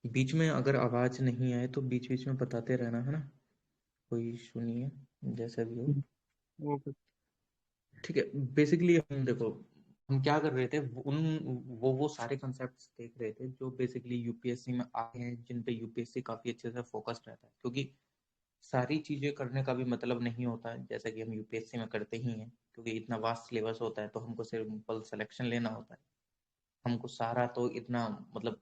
बीच में अगर आवाज नहीं आए तो बीच बीच में बताते रहना, है ना? कोई इशू नहीं है, जैसा भी हो। ओके। ठीक है। बेसिकली हम देखो, हम क्या कर रहे थे, वो सारे कंसेप्ट देख रहे थे जो बेसिकली यूपीएससी में आए हैं, जिन पे यूपीएससी काफी अच्छे से फोकस्ड रहता है, क्योंकि सारी चीजें करने का भी मतलब नहीं होता है जैसा कि हम यूपीएससी में करते ही हैं, क्योंकि इतना वास्ट सिलेबस होता है, तो हमको सिंपल सिलेक्शन लेना होता है। हमको सारा तो इतना मतलब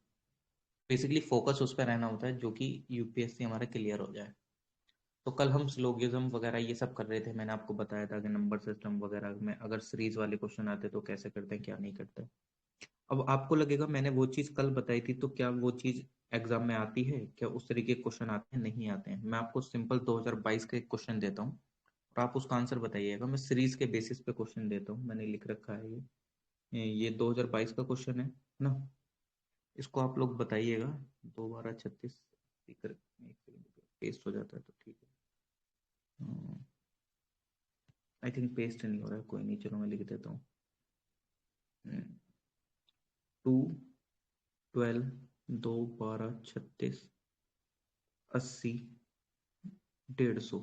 बेसिकली फोकस उस पर रहना होता है जो कि यूपीएससी हमारा क्लियर हो जाए। तो कल हम स्लोगिज्म वगैरह ये सब कर रहे थे, मैंने आपको बताया था कि नंबर सिस्टम वगैरह में अगर सीरीज वाले क्वेश्चन आते तो कैसे करते हैं, क्या नहीं करते। अब आपको लगेगा मैंने वो चीज़ कल बताई थी, तो क्या वो चीज़ एग्जाम में आती है, क्या उस तरीके के क्वेश्चन आते हैं, नहीं आते हैं। मैं आपको सिंपल 2022 के क्वेश्चन देता हूँ और आप उसका आंसर बताइएगा। मैं सीरीज के बेसिस पे क्वेश्चन देता हूँ, मैंने लिख रखा है ये 2022 का क्वेश्चन है ना। इसको आप लोग बताइएगा। 2 12 36 एक सेकंड पेस्ट हो जाता है तो ठीक है। आई थिंक पेस्ट नहीं हो रहा है, कोई नहीं, चलो मैं लिख देता हूँ। 2 12 2 12 36 80 150।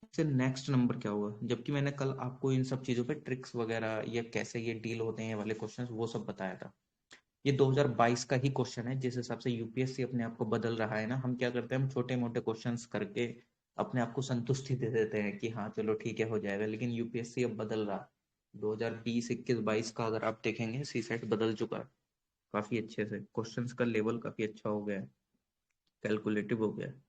इससे नेक्स्ट नंबर क्या होगा, जबकि मैंने कल आपको इन सब चीज़ों पे ट्रिक्स वगैरह या कैसे ये डील होते हैं ये वाले क्वेश्चंस वो सब बताया था। ये 2022 का ही क्वेश्चन है, जिस हिसाब से यूपीएससी अपने आप को बदल रहा है ना। हम क्या करते हैं, हम छोटे मोटे क्वेश्चंस करके अपने आप को संतुष्टि दे देते हैं कि हाँ चलो ठीक है हो जाएगा, लेकिन यूपीएससी अब बदल रहा है। 2020 21 22 का अगर आप देखेंगे, सी सेट बदल चुका है काफी अच्छे से, क्वेश्चंस का लेवल काफी अच्छा हो गया है, कैलकुलेटिव हो गया है।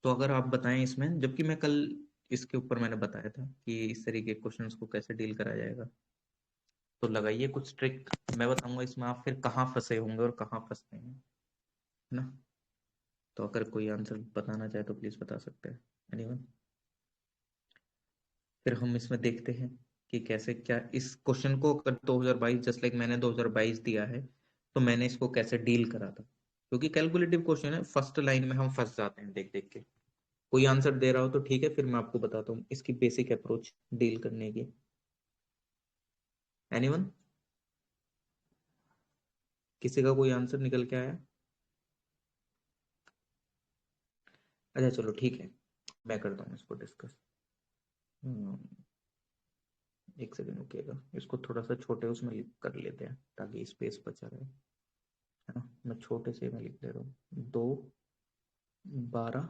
तो अगर आप बताएं इसमें, जबकि मैं कल इसके ऊपर मैंने बताया था कि इस तरीके के क्वेश्चंस को कैसे डील करा जाएगा, तो लगाइए कुछ ट्रिक। मैं बताऊंगा इसमें आप फिर कहाँ फंसे होंगे और कहाँ फंसते हैं, है ना। तो अगर कोई आंसर बताना चाहे तो प्लीज बता सकते हैं, एनीवन। फिर हम इसमें देखते हैं कि कैसे क्या इस क्वेश्चन को, अगर 2022 जस्ट लाइक मैंने 2022 दिया है, तो मैंने इसको कैसे डील करा था, क्योंकि कैलकुलेटिव क्वेश्चन है, फर्स्ट लाइन में हम फंस जाते हैं देख देख के। कोई आंसर दे रहा हो तो ठीक है, फिर मैं आपको बताता हूँ इसकी बेसिक अप्रोच डील करने की। एनीवन, किसी का कोई आंसर निकल के आया? अच्छा चलो ठीक है, मैं करता हूँ इसको डिस्कस। एक सेकंड रुकिएगा, इसको थोड़ा सा छोटे उसमें कर लेते हैं ताकि स्पेस बचा रहे, है ना। मैं छोटे से में लिख दे रहा हूँ। 2 12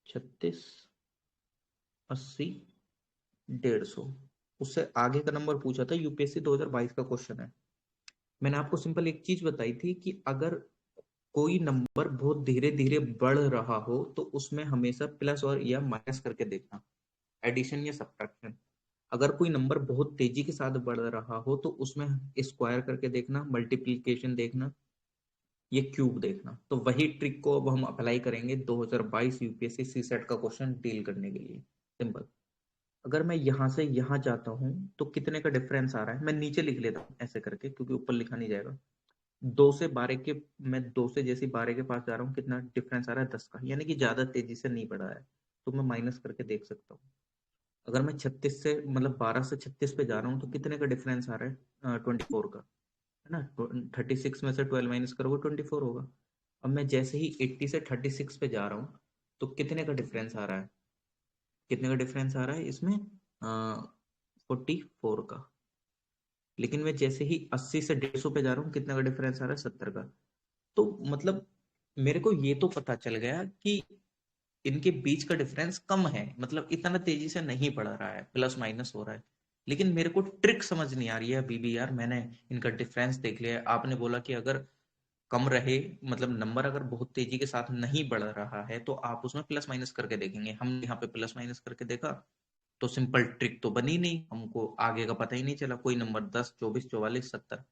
36 80 150। उससे आगे का नंबर पूछा था, यूपीएससी 2022 का क्वेश्चन है। मैंने आपको सिंपल एक चीज बताई थी कि अगर कोई नंबर बहुत धीरे धीरे बढ़ रहा हो तो उसमें हमेशा प्लस और या माइनस करके देखना, एडिशन या सब्ट्रैक्शन। अगर कोई नंबर बहुत तेजी के साथ बढ़ रहा हो तो उसमें स्क्वायर करके देखना, मल्टीप्लीकेशन देखना, ये क्यूब देखना। तो वही ट्रिक को अब हम अप्लाई करेंगे 2022 यूपीएससी सी सेट का क्वेश्चन डील करने के लिए। सिंपल, अगर मैं यहां से यहां जाता हूं तो कितने का डिफरेंस आ रहा है, मैं नीचे लिख लेता हूँ ऐसे करके क्योंकि ऊपर लिखा नहीं जाएगा। 2 से 12 के, मैं 2 से जैसे 12 के पास जा रहा हूँ, कितना डिफरेंस आ रहा है 10 का, यानी कि ज्यादा तेजी से नहीं बढ़ा है। तो मैं माइनस करके देख सकता हूँ। अगर मैं 36 से मतलब 12 से 36 पे जा रहा हूँ तो कितने का डिफरेंस आ रहा है, 24 का, है ना। 36 में से 12 माइनस करोगे 24 होगा। अब मैं जैसे ही 80 से 36 पे जा रहा हूँ तो कितने का डिफरेंस आ रहा है, कितने का डिफरेंस आ रहा है इसमें, 44 का। लेकिन मैं जैसे ही 80 से 150 पे जा रहा हूँ, कितने का डिफरेंस आ रहा है, 70 का। तो मतलब मेरे को ये तो पता चल गया कि इनके बीच का डिफरेंस कम है, मतलब इतना तेजी से नहीं बढ़ रहा है, प्लस माइनस हो रहा है। लेकिन मेरे को ट्रिक समझ नहीं आ रही है अभी भी यार। मैंने इनका डिफरेंस देख लिया है, आपने बोला कि अगर कम रहे, मतलब नंबर अगर बहुत तेजी के साथ नहीं बढ़ रहा है तो आप उसमें प्लस माइनस करके देखेंगे। हम यहाँ पे प्लस माइनस करके देखा तो सिंपल ट्रिक तो बनी नहीं, हमको आगे का पता ही नहीं चला कोई नंबर, 10 24 44 70।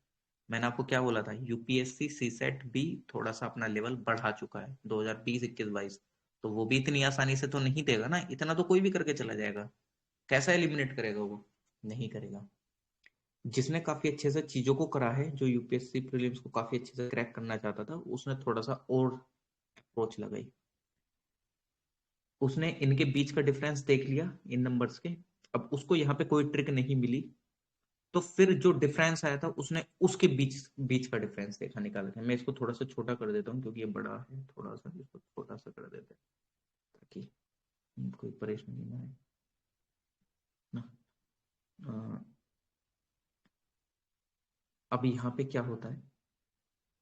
मैंने आपको क्या बोला था, यूपीएससी सी सेट भी थोड़ा सा अपना लेवल बढ़ा चुका है 2020 21 22। तो वो भी इतनी आसानी से तो नहीं देगा ना, इतना तो कोई भी करके चला जाएगा। कैसा एलिमिनेट करेगा वो, नहीं करेगा। जिसने काफी अच्छे से चीजों को करा है, जो यूपीएससी प्रीलिम्स को काफी अच्छे से क्रैक करना चाहता था, उसने थोड़ा सा और अप्रोच लगाई। उसने इनके बीच का डिफरेंस देख लिया इन नंबर्स के। अब उसको यहाँ पे कोई ट्रिक नहीं मिली, तो फिर जो डिफरेंस आया था उसने उसके बीच बीच का डिफरेंस देखा निकाल के। मैं इसको थोड़ा सा छोटा कर देता हूँ क्योंकि ये बड़ा है, थोड़ा सा इसको छोटा सा कर देते हैं ताकि कोई परेशानी ना आए ना। अ, अब यहाँ पे क्या होता है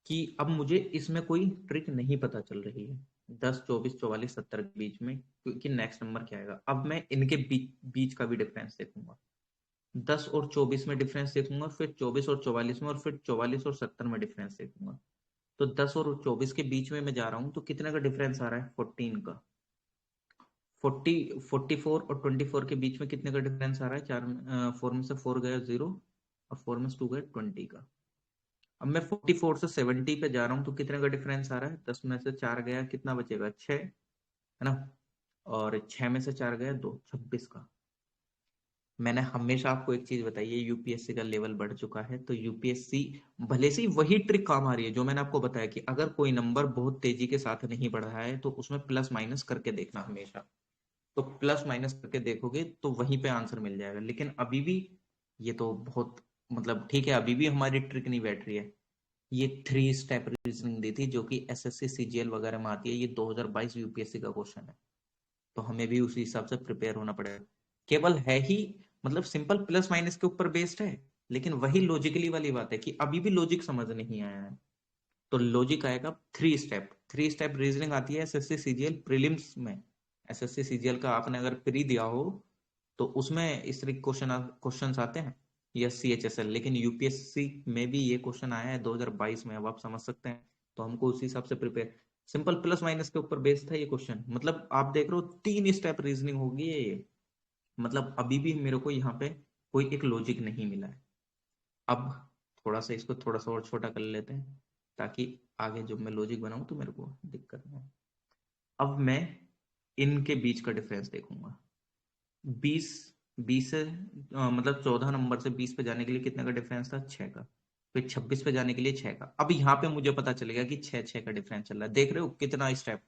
कि अब मुझे इसमें कोई ट्रिक नहीं पता चल रही है 10, 24, 44, 70 के बीच में, क्योंकि नेक्स्ट नंबर क्या आएगा। अब मैं इनके बीच बीच का भी डिफरेंस देखूंगा, 10 और 24 में डिफरेंस देखूंगा, फिर 24 और 44 में, और फिर 44 और 70 में डिफरेंस देखूंगा। तो 10 और 24 के बीच में मैं जा रहा हूँ, तो कितने का डिफरेंस आ रहा है, 14 का। 44 और 24 के बीच में कितने का डिफरेंस आ रहा है, 4 में से 4 गया 0, और 4 में से 2 गया 20 का। अब मैं 44 से 70 पे जा रहा हूँ, तो कितने का डिफरेंस आ रहा है, 10 में से 4 गया, कितना बचेगा, 6, है ना। और 6 में से 4 गया 2, 26 का। मैंने हमेशा आपको एक चीज बताई है, यूपीएससी का लेवल बढ़ चुका है, तो यूपीएससी भले से ही वही ट्रिक काम आ रही है जो मैंने आपको बताया कि अगर कोई नंबर बहुत तेजी के साथ नहीं बढ़ रहा है तो उसमें प्लस माइनस करके देखना हमेशा। तो प्लस माइनस करके देखोगे तो वहीं पे आंसर मिल जाएगा। लेकिन अभी भी ये तो बहुत, मतलब ठीक है, अभी भी हमारी ट्रिक नहीं बैठ रही है। ये 3 स्टेप रीजनिंग दी थी जो कि एसएससी सीजीएल वगैरह में आती है, ये 2022 यूपीएससी का क्वेश्चन है। तो हमें भी उसी हिसाब से प्रिपेयर होना पड़ेगा। केवल है ही, मतलब सिंपल प्लस माइनस के ऊपर बेस्ड है, लेकिन वही लॉजिकली वाली बात है कि अभी भी लॉजिक समझ नहीं आया है। तो लॉजिक आएगा 3 स्टेप रीजनिंग आती है एसएससी सीजीएल प्रीलिम्स में। एसएससी सीजीएल का आपने अगर प्री दिया हो तो उसमें इस तरह क्वेश्चन आते हैं, या सीएचएसएल। लेकिन यूपीएससी में भी ये क्वेश्चन आया है 2022 में, अब आप समझ सकते हैं। तो हमको उसी हिसाब से प्रिपेयर, सिंपल प्लस माइनस के ऊपर बेस्ड था ये क्वेश्चन। मतलब आप देख रहे हो 3 स्टेप रीजनिंग होगी ये। मतलब अभी भी मेरे को यहाँ पे कोई एक लॉजिक नहीं मिला है। अब थोड़ा सा इसको थोड़ा सा और छोटा कर लेते हैं ताकि आगे जब मैं लॉजिक बनाऊं तो मेरे को दिक्कत ना हो। अब मैं इनके बीच का डिफरेंस देखूंगा। 20, 20 से मतलब 14 नंबर से 20 पे जाने के लिए कितने का डिफरेंस था, 6 का। फिर 26 पे जाने के लिए 6 का। अब यहाँ पे मुझे पता चलेगा कि 6 6 का डिफरेंस चल रहा है। देख रहे हो कितना step,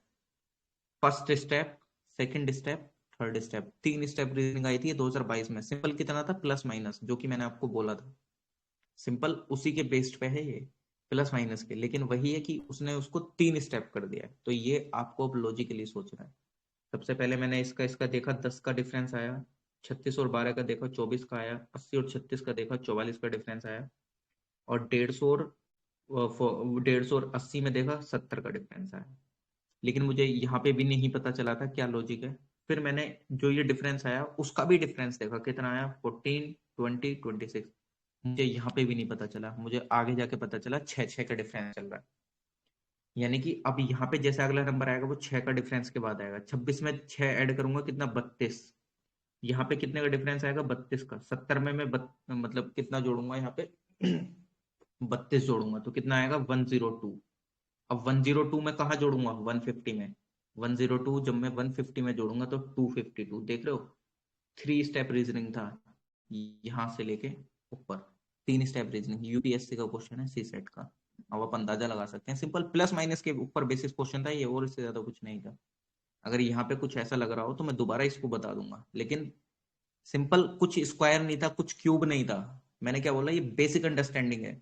first step, second step, third step, 3 step reasoning आई थी 2022 में। सिंपल कितना था, प्लस माइनस, जो कि मैंने आपको बोला था। सिंपल उसी के बेस्ड पे है ये, प्लस माइनस के। लेकिन वही है कि उसने उसको 3 स्टेप कर दिया है। तो ये आपको अब लॉजिकली सोचना है। सबसे पहले मैंने इसका इसका देखा, 10 का डिफरेंस आया, 36 और 12 का देखा, 24 का आया, 80 और 36 का देखा, 44 का डिफरेंस आया, और 150 और 80 में देखा, 70 का डिफरेंस आया। लेकिन मुझे यहाँ पे भी नहीं पता चला था क्या लॉजिक है। फिर मैंने जो ये डिफरेंस आया उसका भी डिफरेंस देखा, कितना आया, 14, 20, 26। मुझे यहाँ पे भी नहीं पता चला, मुझे आगे जाके पता चला 6 6 का डिफरेंस चल रहा है। यानी कि अब यहाँ पे जैसे अगला नंबर आएगा वो 6 का डिफरेंस के बाद आएगा। 26 में 6 ऐड करूंगा कितना, 32। यहाँ पे कितने का डिफरेंस आएगा, 32 का। 70 में मैं मतलब कितना जोड़ूंगा यहाँ पे 32 जोड़ूंगा तो कितना आएगा, 102। अब 102 में कहाँ जोड़ूंगा, 150 में। 102 जब मैं 150 में जोड़ूंगा तो 252। देख रहे हो, 3 स्टेप रीजनिंग था यहाँ से लेके ऊपर। 3 स्टेप रीजनिंग यूपीएससी का क्वेश्चन है, सी सेट का। अब आप अंदाजा लगा सकते हैं, सिंपल प्लस माइनस के ऊपर बेसिस क्वेश्चन था ये, और इससे ज्यादा कुछ नहीं था। अगर यहाँ पे कुछ ऐसा लग रहा हो तो मैं दोबारा इसको बता दूंगा। लेकिन सिंपल कुछ स्क्वायर नहीं था, कुछ क्यूब नहीं था। मैंने क्या बोला, ये बेसिक अंडरस्टैंडिंग है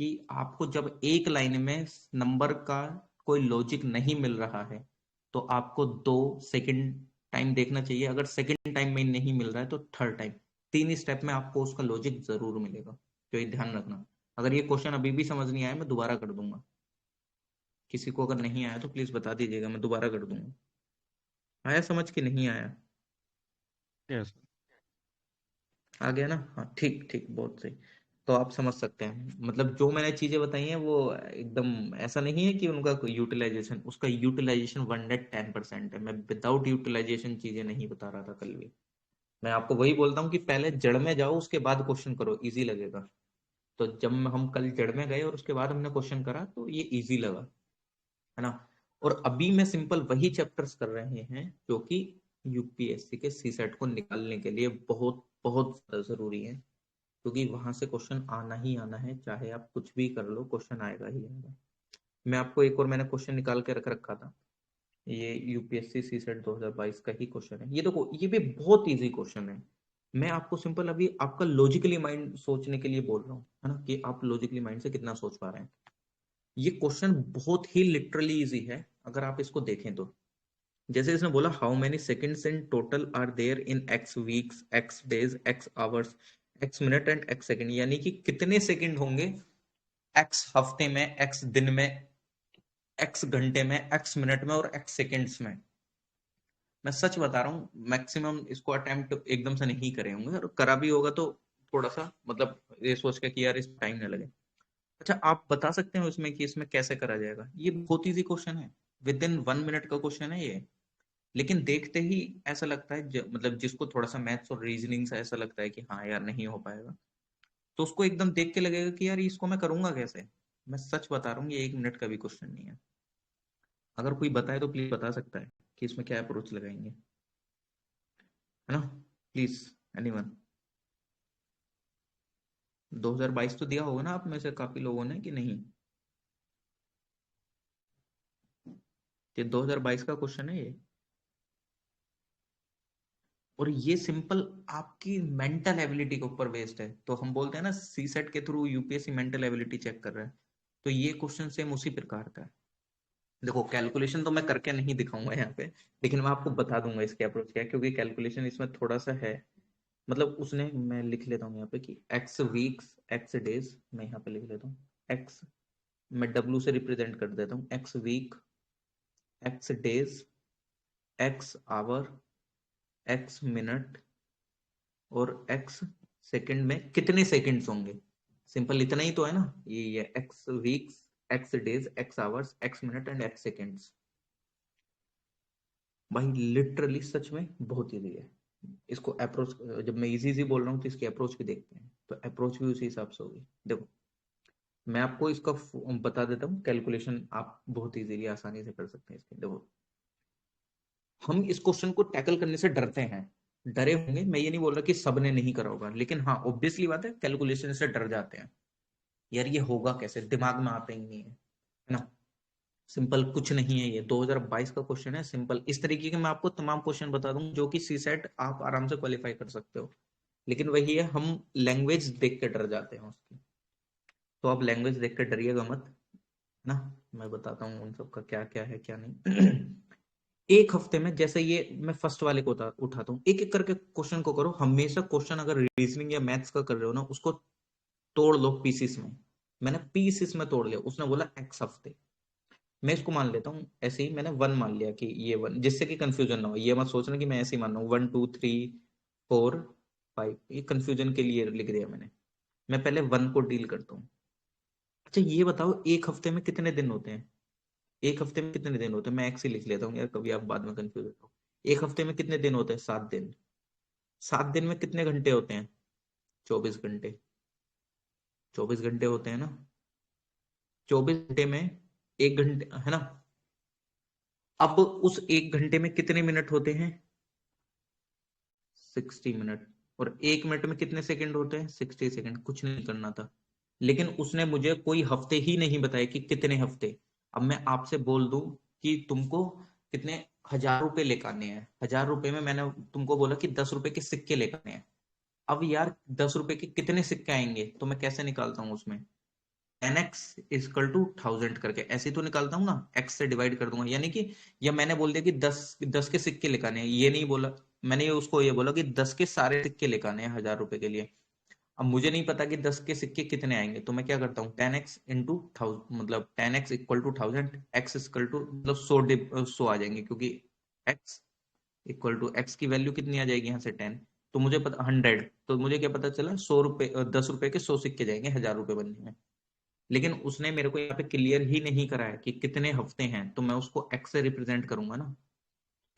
कि आपको जब एक लाइन में नंबर का कोई लॉजिक नहीं मिल रहा है तो आपको 2 सेकंड टाइम देखना चाहिए। अगर सेकंड टाइम में नहीं मिल रहा है तो थर्ड टाइम, 3 स्टेप में आपको उसका लॉजिक जरूर मिलेगा। तो ये ध्यान रखना। अगर ये क्वेश्चन अभी भी समझ नहीं आया मैं दोबारा कर दूंगा। किसी को अगर नहीं आया तो प्लीज बता दीजिएगा, मैं दोबारा कर दूंगा। आया समझ कि नहीं आया, यस। आ गया ना, हाँ ठीक ठीक, बहुत सही। तो आप समझ सकते हैं, मतलब जो मैंने चीजें बताई हैं वो एकदम ऐसा नहीं है कि उनका यूटिलाइजेशन, उसका यूटिलाइजेशन 110% है। मैं विदाउट यूटिलाइजेशन चीजें नहीं बता रहा था कल भी। मैं आपको वही बोलता हूँ कि पहले जड़ में जाओ उसके बाद क्वेश्चन करो, इजी लगेगा। तो जब हम कल जड़ में गए और उसके बाद हमने क्वेश्चन करा तो ये इजी लगा, है ना। और अभी मैं सिंपल वही चैप्टर्स कर रहे हैं जो कि यूपीएससी के सी सेट को निकालने के लिए बहुत बहुत ज्यादा जरूरी है। क्योंकि वहां से क्वेश्चन आना ही आना है, चाहे आप कुछ भी कर लो क्वेश्चन आएगा ही आएगा। मैं आपको एक और मैंने क्वेश्चन निकाल के रख रखा था, ये यूपीएससी सी सेट 2022 का ही क्वेश्चन है। ये देखो, ये भी बहुत इजी क्वेश्चन है। मैं आपको सिंपल अभी आपका लॉजिकली माइंड सोचने के लिए बोल रहा हूँ, है ना, कि आप लॉजिकली माइंड से कितना सोच पा रहे हैं। ये क्वेश्चन बहुत ही लिटरली इजी है अगर आप इसको देखें तो। जैसे इसने बोला how many seconds in total are there in X weeks, X days, X hours, X minute and X second, यानी कि कितने सेकंड होंगे एक्स हफ्ते में, एक्स दिन में, एक्स घंटे में, एक्स मिनट में और एक्स सेकेंड्स में। मैं सच बता रहा हूँ, मैक्सिमम इसको अटेम्प्ट एकदम से नहीं करे होंगे, और करा भी होगा तो थोड़ा सा मतलब ये सोच के कि यार इस टाइम ना लगे। अच्छा, आप बता सकते हैं उसमें कि इसमें कैसे करा जाएगा? ये बहुत इजी क्वेश्चन है, विद इन 1 मिनट का क्वेश्चन है ये। लेकिन देखते ही ऐसा लगता है मतलब जिसको थोड़ा सा मैथ्स और रीजनिंग से ऐसा लगता है कि हाँ यार नहीं हो पाएगा, तो उसको एकदम देख के लगेगा कि यार इसको मैं करूंगा कैसे। मैं सच बता रहा हूँ, ये 1 मिनट का भी क्वेश्चन नहीं है। अगर कोई बताए तो प्लीज बता सकता है कि इसमें क्या अप्रोच लगाएंगे, है ना? Please, anyone. 2022 तो दिया होगा ना आप में से काफी लोगों ने, कि नहीं? ये 2022 का क्वेश्चन है ये। और ये सिंपल आपकी मेंटल एबिलिटी के ऊपर बेस्ड है। तो हम बोलते हैं ना सी सेट के through UPSC mental ability check कर रहा है, तो ये क्वेश्चन सेम उसी प्रकार का है। देखो, कैलकुलेशन तो मैं करके नहीं दिखाऊंगा यहाँ पे, लेकिन मैं आपको बता दूंगा इसके अप्रोच क्या है, क्योंकि कैलकुलेशन इसमें थोड़ा सा है। मतलब उसने, मैं लिख लेता हूँ यहाँ पे कि एक्स वीक्स, एक्स डेज, मैं यहाँ पे लिख लेता हूँ एक्स, मैं डब्ल्यू से रिप्रेजेंट कर देता हूँ, X week, X days, X hour, X minute और एक्स सेकंड में कितने सेकंड्स होंगे। सिंपल इतना ही तो है ना, ये x weeks, X days, X hours, X minute and x seconds. भाई लिटरली सच में बहुत इजी है। इसको अप्रोच, जब मैं इजी इजी बोल रहा हूँ तो इसकी अप्रोच भी देखते हैं, तो अप्रोच भी उसी हिसाब से होगी। देखो, मैं आपको इसका बता देता हूँ, कैलकुलेशन आप बहुत इजीली आसानी से कर सकते हैं इसके। देखो, हम इस क्वेश्चन को टैकल करने से डरते हैं, डरे होंगे, मैं ये नहीं बोल रहा कि सबने नहीं करा होगा, लेकिन हाँ ऑब्वियसली बात है कैलकुलेशन से डर जाते हैं। यार ये होगा कैसे, दिमाग में आता ही नहीं है ना? सिंपल कुछ नहीं है, ये 2022 का क्वेश्चन है। सिंपल इस तरीके के मैं आपको तमाम क्वेश्चन बता दूं जो कि सी सेट आप आराम से क्वालिफाई कर सकते हो। लेकिन वही है, हम लैंग्वेज देख के डर जाते हैं उसकी। तो आप लैंग्वेज देख के डरिएगा मत, है ना? मैं बताता हूँ उन सब का क्या क्या है क्या नहीं। एक हफ्ते में, जैसे ये मैं फर्स्ट वाले को उठाता हूँ, एक एक करके क्वेश्चन को करो। हमेशा क्वेश्चन अगर रीजनिंग या मैथ्स का कर रहे हो ना, उसको तोड़ लो पीसीस में। मैंने पीसीस में तोड़ लिया। उसने बोला एक्स हफ्ते, मैं इसको मान लेता हूँ ऐसे ही, मैंने वन मान लिया कि ये वन, जिससे कि कंफ्यूजन ना हो। ये मत सोचना कि मैं ऐसे ही मान रहा हूँ 1 2 3 4 5, ये कंफ्यूजन के लिए लिख दिया मैंने। मैं पहले वन को डील करता हूँ। अच्छा ये बताओ, एक हफ्ते में कितने दिन होते हैं? एक हफ्ते में कितने दिन होते हैं? मैं एक्स ही लिख लेता हूँ यार, कभी आप बाद में कंफ्यूज हो। एक हफ्ते में कितने दिन होते हैं? 7 दिन। 7 दिन में कितने घंटे होते हैं? 24 घंटे। 24 घंटे होते हैं ना? 24 घंटे में 1 घंटे, है ना? अब उस 1 घंटे में कितने मिनट होते हैं? 60 मिनट। और 1 मिनट में कितने सेकंड होते हैं? 60 सेकंड। कुछ नहीं करना था, लेकिन उसने मुझे कोई हफ्ते ही नहीं बताया कि कितने हफ्ते। अब मैं आपसे बोल दूं कि तुमको कितने 1000 रुपए लेकर आने हैं, 1000 रुपए में मैंने तुमको बोला कि 10 रुपए के सिक्के लेकर आने हैं। अब यार 10 रुपए के कितने सिक्के आएंगे, तो मैं कैसे निकालता हूँ उसमें? 10x = 1000 करके ऐसे ही तो निकालता हूँ ना, x से डिवाइड कर दूंगा, यानी कि, या मैंने बोल दिया कि 10 के सिक्के लेकर आने हैं, ये नहीं बोला। मैंने ये उसको ये बोला कि 10 के सारे सिक्के लेकर आने हैं 1000 रुपए के लिए। अब मुझे नहीं पता कि 10 के सिक्के कितने आएंगे, तो मैं क्या करता हूँ, 10x × 1000, मतलब 10x = 1000, x मतलब 100 आ जाएंगे, क्योंकि x की वैल्यू कितनी आ जाएगी यहाँ से 10। तो मुझे पता 100, तो मुझे क्या पता चला, 100 रुपए, 10 रुपए के 100 सिक्के जाएंगे 1000 रुपए बनने में। लेकिन उसने मेरे को यहाँ पे क्लियर ही नहीं कराया कि कितने हफ्ते हैं, तो मैं उसको एक्स से रिप्रेजेंट करूंगा ना।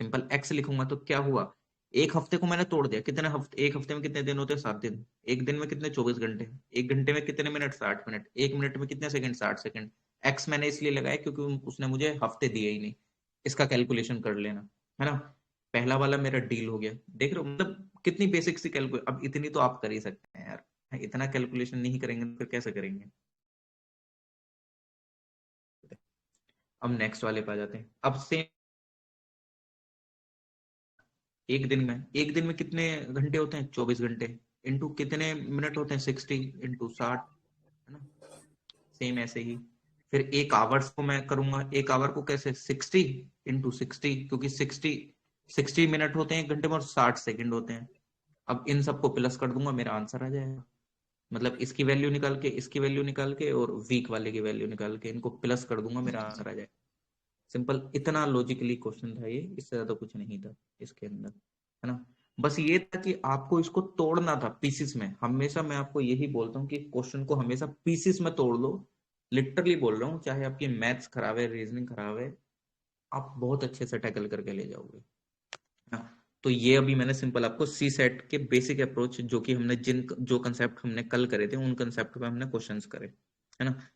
सिंपल एक्स लिखूंगा, तो क्या हुआ, एक हफ्ते को मैंने तोड़ दिया। कितने हफ्ते, एक हफ्ते में कितने दिन होते हैं? 7 दिन। एक दिन में कितने? 24 घंटे। एक घंटे में कितने मिनट? 60 मिनट। एक मिनट में कितने सेकंड? 60 सेकंड। एक्स मैंने इसलिए लगाया क्योंकि उसने मुझे हफ्ते दिए ही नहीं। इसका कैलकुलेशन कर लेना, है ना? पहला वाला मेरा डील हो गया। देख रहे हो मतलब कितनी बेसिक सी कैलकुलेशन, अब इतनी तो आप कर ही सकते हैं यार। इतना कैलकुलेशन नहीं करेंगे तो फिर कैसे करेंगे? अब नेक्स्ट वाले पे आ जाते हैं। अब सेम एक दिन में कितने घंटे होते हैं? 24 घंटे। इंटू कितने मिनट होते हैं? 60 इंटू 60, है ना? सेम ऐसे ही फिर एक आवर्स को मैं करूंगा, एक आवर को कैसे? 60 इंटू 60, क्योंकि 60 मिनट होते हैं एक घंटे में और 60 सेकंड होते हैं। अब इन सबको प्लस कर दूंगा, मेरा आंसर आ जाएगा। मतलब इसकी वैल्यू निकाल के, इसकी वैल्यू निकाल के और वीक वाले की वैल्यू निकाल के इनको प्लस कर दूंगा, मेरा आंसर आ जाएगा। सिंपल, इतना लॉजिकली क्वेश्चन था ये, इससे ज्यादा कुछ नहीं था इसके अंदर, है ना? बस ये था कि आपको इसको तोड़ना था पीसेस में। हमेशा मैं आपको यही बोलता हूँ कि क्वेश्चन को हमेशा पीसेस में तोड़ लो। लिटरली बोल रहा हूँ, चाहे आपकी मैथ्स खराब है, रीजनिंग खराब है, आप बहुत अच्छे से टैकल करके ले जाओगे, है ना? तो ये अभी मैंने सिंपल आपको सी सेट के बेसिक अप्रोच, जो कि हमने जो कंसेप्ट हमने कल करे थे, उन कंसेप्ट पे हमने क्वेश्चंस करे, है ना?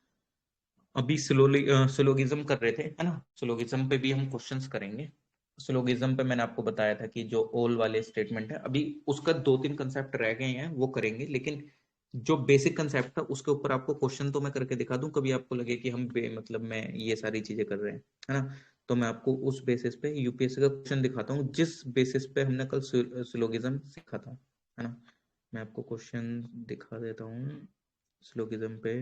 अभी सिलोगिज्म कर रहे थे, है ना? सिलोगिज्म पे भी हम क्वेश्चंस करेंगे। सिलोगिज्म पे मैंने आपको बताया था कि जो ऑल वाले स्टेटमेंट है, अभी उसका 2-3 कंसेप्ट रह गए हैं, वो करेंगे। लेकिन जो बेसिक कंसेप्ट है उसके ऊपर आपको क्वेश्चन तो मैं करके दिखा दूं, कभी आपको लगे कि हम मतलब मैं ये सारी चीजें कर रहे हैं, है ना? तो मैं आपको उस बेसिस पे यूपीएससी का क्वेश्चन दिखाता हूँ, जिस बेसिस पे हमने कल सिलोगिज्म सीखा था, है ना? मैं आपको क्वेश्चन दिखा देता हूँ सिलोगिज्म पे।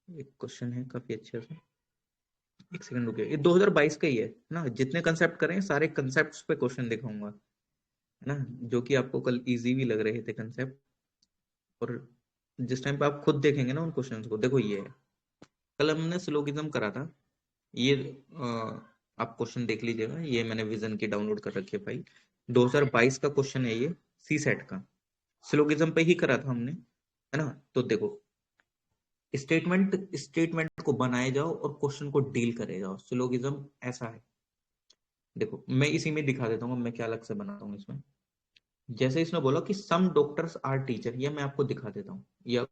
एक क्वेश्चन है काफी अच्छा सा, एक सेकंड रुकिए। ये 2022 का ही है ना? जितने कंसेप्ट करें सारे कंसेप्ट पे क्वेश्चन दिखाऊंगा, है ना? जो कि आपको कल इजी भी लग रहे थे कंसेप्ट, और जिस टाइम पे आप खुद देखेंगे ना उन क्वेश्चंस को, देखो ये है, कल हमने सिलोगिज्म करा था। ये आप क्वेश्चन देख लीजिएगा, ये मैंने विजन की डाउनलोड कर रखी है फाइल। 2022 का क्वेश्चन है ये, सी सेट का, सिलोगिज्म पे ही करा था हमने, है ना? तो देखो, स्टेटमेंट स्टेटमेंट को बनाए जाओ और क्वेश्चन को डील करे जाओ, सिलोगिज्म ऐसा है। देखो मैं इसी में दिखा देता हूँ मैं क्या अलग से बनाता हूँ इसमें। जैसे इसने बोला कि सम डॉक्टर्स आर टीचर, ये मैं आपको दिखा देता हूँ, या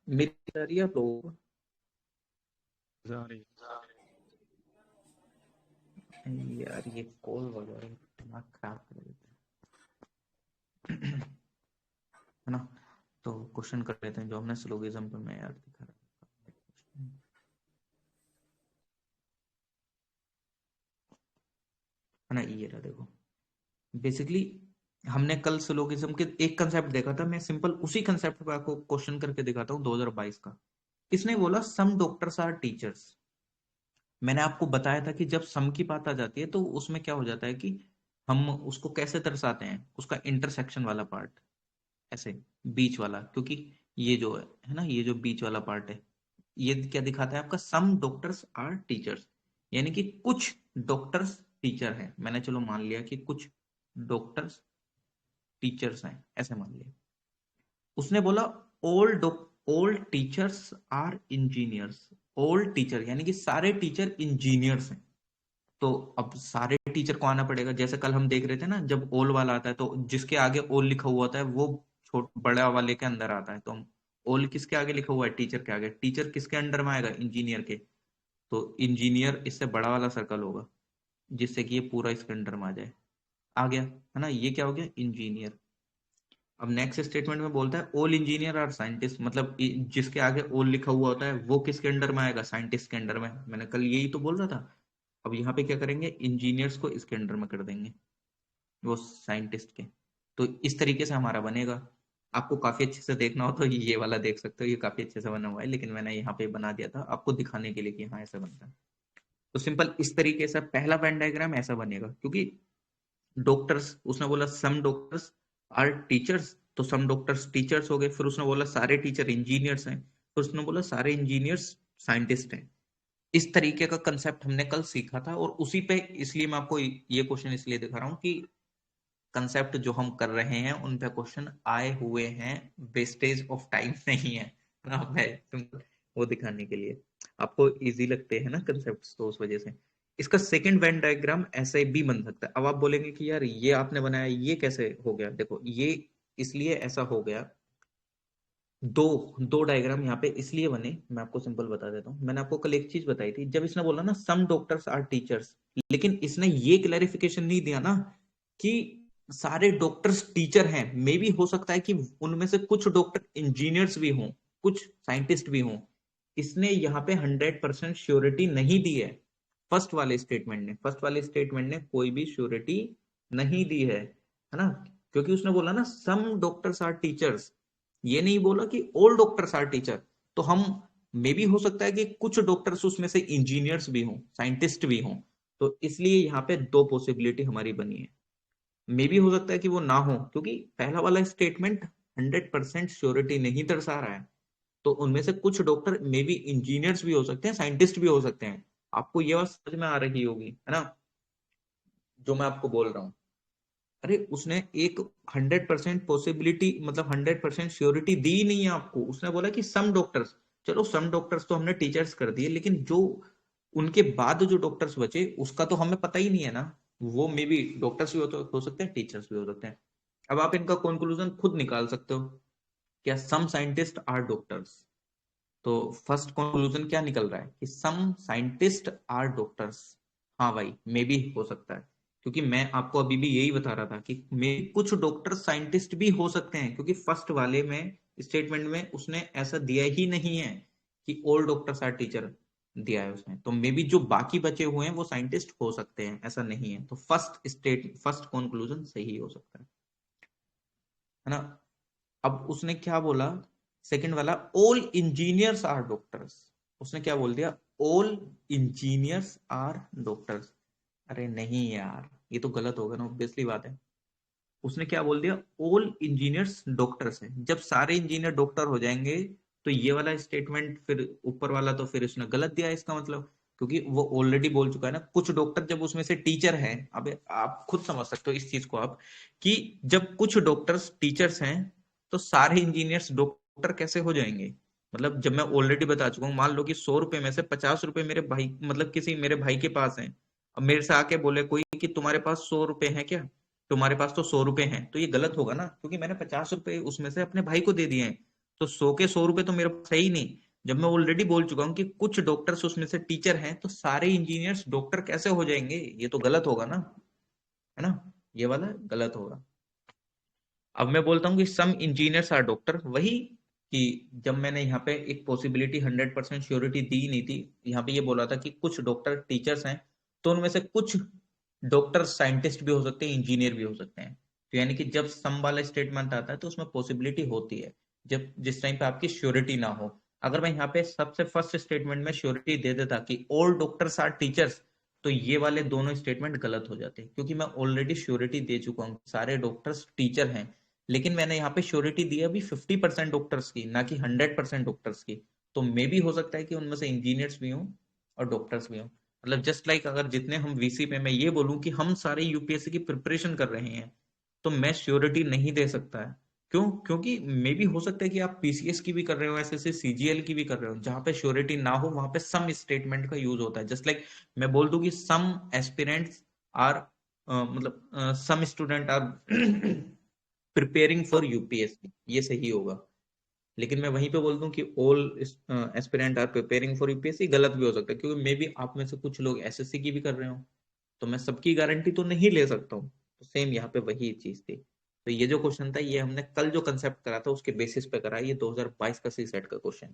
मेरी आ रही है आप लोगों को? जा रही यार ये कॉल वगैरह दिमाग खराब कर देते हैं है ना? तो क्वेश्चन कर लेते हैं जो हमने सिलोगिज्म पे मैं यार दिखा रहा था, है ना? ये रहा, देखो बेसिकली हमने कल सिलोगिज्म के एक कंसेप्ट देखा था, मैं सिंपल उसी कंसेप्ट पे आपको क्वेश्चन करके दिखाता हूँ 2022 का। इसने बोला सम डॉक्टर्स आर टीचर्स। मैंने आपको बताया था कि जब सम की बात आ जाती है तो उसमें क्या हो जाता है कि हम उसको कैसे दर्शाते हैं, उसका इंटरसेक्शन वाला पार्ट, ऐसे बीच वाला, क्योंकि ये जो है ना, ये जो बीच वाला पार्ट है, ये क्या दिखाता है आपका? सम डॉक्टर्स आर टीचर्स, यानी कि कुछ डॉक्टर्स टीचर हैं। मैंने चलो मान लिया कि कुछ डॉक्टर्स टीचर्स हैं, ऐसे मान लिया। उसने बोला all all teachers are engineers. All teacher यानी कि सारे टीचर इंजीनियर्स हैं। तो अब सारे टीचर को आना पड़ेगा, जैसे कल हम देख रहे थे ना, जब ओल वाला आता है तो जिसके आगे ओल लिखा हुआ होता है वो छोट बड़ा वाले के अंदर आता है। तो हम ओल किसके आगे लिखा हुआ है? टीचर के आगे। टीचर किसके अंडर में आएगा? इंजीनियर के। तो इंजीनियर इससे बड़ा वाला सर्कल होगा, जिससे कि ये पूरा इसके अंडर में आ जाए। आ गया, है ना? ये क्या हो गया? इंजीनियर। अब नेक्स्ट स्टेटमेंट में बोलता है ऑल इंजीनियर आर साइंटिस्ट, मतलब जिसके आगे ऑल लिखा हुआ होता है वो किसके अंडर में आएगा? साइंटिस्ट के अंडर में। मैंने कल यही तो बोल रहा था। अब यहाँ पे क्या करेंगे? इंजीनियर्स को इसके अंडर में कर देंगे, वो साइंटिस्ट के। तो इस तरीके से हमारा बनेगा। आपको काफी अच्छे से देखना हो तो ये वाला देख सकते हो, ये काफी अच्छे से बना हुआ है, लेकिन मैंने यहाँ पे बना दिया था आपको दिखाने के लिए कि हाँ ऐसा बनता है। तो सिंपल इस तरीके से पहला वेन डायग्राम ऐसा बनेगा, क्योंकि डॉक्टर्स, उसने बोला सम डॉक्टर्स आर टीचर्स, तो सम डॉक्टर्स टीचर्स हो गए। फिर उसने बोला सारे टीचर इंजीनियर्स हैं, फिर उसने बोला सारे इंजीनियर्स साइंटिस्ट हैं। इस तरीके का कंसेप्ट हमने कल सीखा था, और उसी पे इसलिए मैं आपको ये क्वेश्चन इसलिए दिखा रहा हूँ कि कंसेप्ट जो हम कर रहे हैं उन पे क्वेश्चन आए हुए हैं, वेस्टेज ऑफ टाइम नहीं है ना? मैं वो दिखाने के लिए, आपको इजी लगते हैं ना कंसेप्ट, तो उस वजह से इसका सेकंड वेन डायग्राम ऐसे भी बन सकता है। अब आप बोलेंगे कि यार ये आपने बनाया, ये कैसे हो गया? देखो ये इसलिए ऐसा हो गया दो दो डायग्राम यहाँ पे इसलिए बने, मैं आपको सिंपल बता देता हूँ। मैंने आपको कल एक चीज बताई थी, जब इसने बोला ना सम डॉक्टर्स आर टीचर्स, लेकिन इसने ये क्लैरिफिकेशन नहीं दिया ना कि सारे डॉक्टर्स टीचर हैं। मे भी हो सकता है कि उनमें से कुछ डॉक्टर इंजीनियर्स भी हों, कुछ साइंटिस्ट भी हों। इसने यहाँ पे 100% श्योरिटी नहीं दी है। फर्स्ट वाले स्टेटमेंट ने कोई भी श्योरिटी नहीं दी है ना। क्योंकि उसने बोला ना सम डॉक्टर्स आर टीचर्स, ये नहीं बोला कि ऑल डॉक्टर्स आर टीचर। तो हम मे भी हो सकता है कि कुछ डॉक्टर्स उसमें से इंजीनियर्स भी हों, साइंटिस्ट भी हों। तो इसलिए यहाँ पे दो पॉसिबिलिटी हमारी बनी है। मे भी हो सकता है कि वो ना हो, क्योंकि पहला वाला स्टेटमेंट 100% श्योरिटी नहीं दर्शा रहा है। तो उनमें से कुछ डॉक्टर मे बी इंजीनियर्स भी हो सकते हैं, साइंटिस्ट भी हो सकते हैं। आपको ये बात समझ में आ रही होगी, है ना, जो मैं आपको बोल रहा हूँ। अरे उसने एक 100% पॉसिबिलिटी, मतलब 100% श्योरिटी दी नहीं है आपको। उसने बोला कि सम डॉक्टर्स, चलो सम डॉक्टर्स तो हमने टीचर्स कर दिए, लेकिन जो उनके बाद जो डॉक्टर्स बचे उसका तो हमें पता ही नहीं है ना। वो मे बी डॉक्टर्स भी हो सकते हैं, टीचर्स भी हो सकते हैं। अब आप इनका कंक्लूजन खुद निकाल सकते हो, क्या सम साइंटिस्ट आर डॉक्टर्स। तो फर्स्ट कंक्लूजन क्या निकल रहा है कि सम साइंटिस्ट आर डॉक्टर्स। हाँ भाई, मे भी हो सकता है, क्योंकि मैं आपको अभी भी यही बता रहा था कि मे कुछ डॉक्टर साइंटिस्ट भी हो सकते हैं, क्योंकि फर्स्ट वाले में स्टेटमेंट में उसने ऐसा दिया ही नहीं है कि ऑल डॉक्टर्स आर टीचर, दिया है उसने। तो मे बी जो बाकी बचे हुए हैं वो साइंटिस्ट हो सकते हैं, ऐसा नहीं है। तो फर्स्ट कंक्लूजन सही हो सकता है ना। अब उसने क्या बोला, सेकंड वाला, ऑल इंजीनियर्स आर डॉक्टर्स। उसने क्या बोल दिया, ऑल इंजीनियर्स आर डॉक्टर्स। अरे नहीं यार, ये तो गलत होगा ना, ऑब्वियसली बात है। उसने क्या बोल दिया, ऑल इंजीनियर्स डॉक्टर्स है। जब सारे इंजीनियर डॉक्टर हो जाएंगे तो ये वाला स्टेटमेंट फिर ऊपर वाला तो फिर उसने गलत दिया, इसका मतलब। क्योंकि वो ऑलरेडी बोल चुका है ना, कुछ डॉक्टर जब उसमें से टीचर हैं। अब आप खुद समझ सकते हो इस चीज को आप, कि जब कुछ डॉक्टर्स टीचर्स हैं तो सारे इंजीनियर्स डॉक्टर कैसे हो जाएंगे। मतलब जब मैं ऑलरेडी बता चुका हूँ, मान लो कि 100 रुपए में से 50 रुपए मेरे भाई, मतलब किसी मेरे भाई के पास है। अब मेरे से आके बोले कोई कि तुम्हारे पास 100 रुपए हैं क्या, तुम्हारे पास तो 100 रुपए हैं, तो ये गलत होगा ना, क्योंकि मैंने 50 रुपए उसमें से अपने भाई को दे दिए हैं। तो 100 के 100 रुपए तो मेरे पास है ही नहीं। जब मैं ऑलरेडी बोल चुका हूँ कि कुछ डॉक्टर्स उसमें से टीचर हैं, तो सारे इंजीनियर्स डॉक्टर कैसे हो जाएंगे, ये तो गलत होगा ना, है ना। ये वाला गलत होगा। अब मैं बोलता हूँ कि सम इंजीनियर्स आर डॉक्टर, वही कि जब मैंने यहाँ पे एक पॉसिबिलिटी 100% श्योरिटी दी नहीं थी, यहाँ पे ये बोला था कि कुछ डॉक्टर टीचर्स हैं, तो उनमें से कुछ डॉक्टर साइंटिस्ट भी हो सकते हैं, इंजीनियर भी हो सकते हैं। तो यानी कि जब सम वाला स्टेटमेंट आता है तो उसमें पॉसिबिलिटी होती है, जब जिस टाइम पे आपकी श्योरिटी ना हो। अगर मैं यहाँ पे सबसे फर्स्ट स्टेटमेंट में श्योरिटी दे देता कि ऑल डॉक्टर्स आर टीचर्स, तो ये वाले दोनों स्टेटमेंट गलत हो जाते, क्योंकि मैं ऑलरेडी श्योरिटी दे चुका हूँ सारे डॉक्टर्स टीचर हैं। लेकिन मैंने यहाँ पे श्योरिटी दी अभी 50% डॉक्टर्स की, ना कि 100% डॉक्टर्स की। तो मे भी हो सकता है कि उनमें से इंजीनियर्स भी हों और डॉक्टर्स भी हों। मतलब जस्ट लाइक अगर जितने हम वीसी पे, मैं ये बोलूं कि हम सारे यूपीएससी की प्रिपरेशन कर रहे हैं, तो मैं श्योरिटी नहीं दे सकता है। क्यों? क्योंकि मे भी हो सकता है कि आप पीसीएस की भी कर रहे हो, एसएससी सीजीएल की भी कर रहे हो, जहां पे श्योरिटी ना हो वहां पे सम स्टेटमेंट का यूज होता है। जस्ट लाइक मैं बोल दूं कि सम एस्पिरेंट्स आर, मतलब some student are preparing for UPSC, ये सही होगा। लेकिन मैं वहीं पे बोल दूं कि all aspirant are preparing for UPSC, गलत भी हो सकता है, क्योंकि मे बी आप में से कुछ लोग एसएससी की भी कर रहे हो। तो मैं सबकी गारंटी तो नहीं ले सकता हूँ। तो सेम यहाँ पे वही चीज थी। तो ये जो क्वेश्चन था ये हमने कल जो कंसेप्ट करा था उसके बेसिस पे करा है। ये 2022 का सी सेट का क्वेश्चन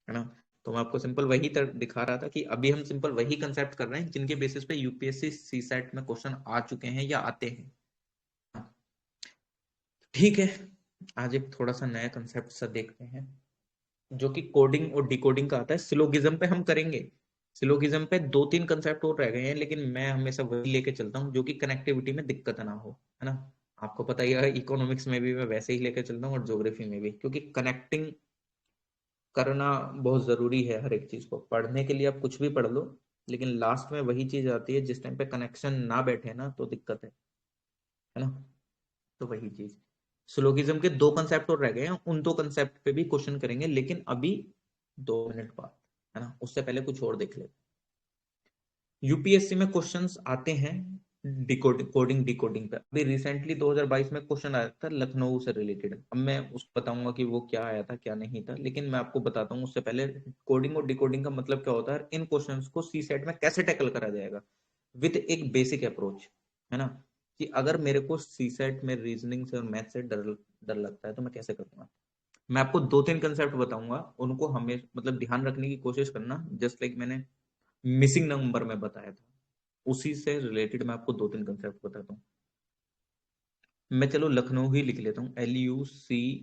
है ना। तो मैं आपको सिंपल वही दिखा रहा था कि अभी हम सिंपल वही कंसेप्ट कर रहे हैं जिनके बेसिस पे यूपीएससी सी सेट में क्वेश्चन आ चुके हैं या आते हैं। ठीक है, आज एक थोड़ा सा नया कंसेप्ट सा देखते हैं, जो कि कोडिंग और डिकोडिंग का आता है। सिलोगिज्म पे हम करेंगे। सिलोगिज्म पे 2-3 कंसेप्ट और रह गए हैं, लेकिन मैं हमेशा वही लेके चलता हूँ जो कि कनेक्टिविटी में दिक्कत ना हो, है ना। आपको पता ही है, इकोनॉमिक्स में भी मैं वैसे ही लेके चलता हूँ और ज्योग्राफी में भी, क्योंकि कनेक्टिंग करना बहुत जरूरी है। हर एक चीज को पढ़ने के लिए आप कुछ भी पढ़ लो, लेकिन लास्ट में वही चीज आती है, जिस टाइम पे कनेक्शन ना बैठे ना तो दिक्कत है ना। तो वही चीज, सिलोगिज्म के 2 कंसेप्ट और रह गए हैं, उन 2 कंसेप्ट पे भी क्वेश्चन करेंगे, लेकिन अभी 2 मिनट बाद, है ना। उससे पहले कुछ और देख ले। यूपीएससी में क्वेश्चंस आते हैं कोडिंग डिकोडिंग पे अभी रिसेंटली 2022 में क्वेश्चन आया था लखनऊ से रिलेटेड। अब मैं उसको बताऊंगा कि वो क्या आया था क्या नहीं था, लेकिन मैं आपको बताता हूँ उससे पहले कोडिंग और डिकोडिंग का मतलब क्या होता है, इन क्वेश्चंस को सी सेट में कैसे टैकल करा जाएगा विद एक बेसिक अप्रोच, है ना। कि अगर मेरे को सी सेट में रीजनिंग से और मैथ से डर डर लगता है तो मैं कैसे करूंगा। मैं आपको दो तीन कंसेप्ट बताऊंगा, उनको हमें मतलब ध्यान रखने की कोशिश करना, जस्ट लाइक मैंने मिसिंग नंबर में बताया था, उसी से रिलेटेड मैं आपको दो तीन कंसेप्ट बताता हूँ। मैं चलो लखनऊ ही लिख लेता हूँ, LUCKNOW।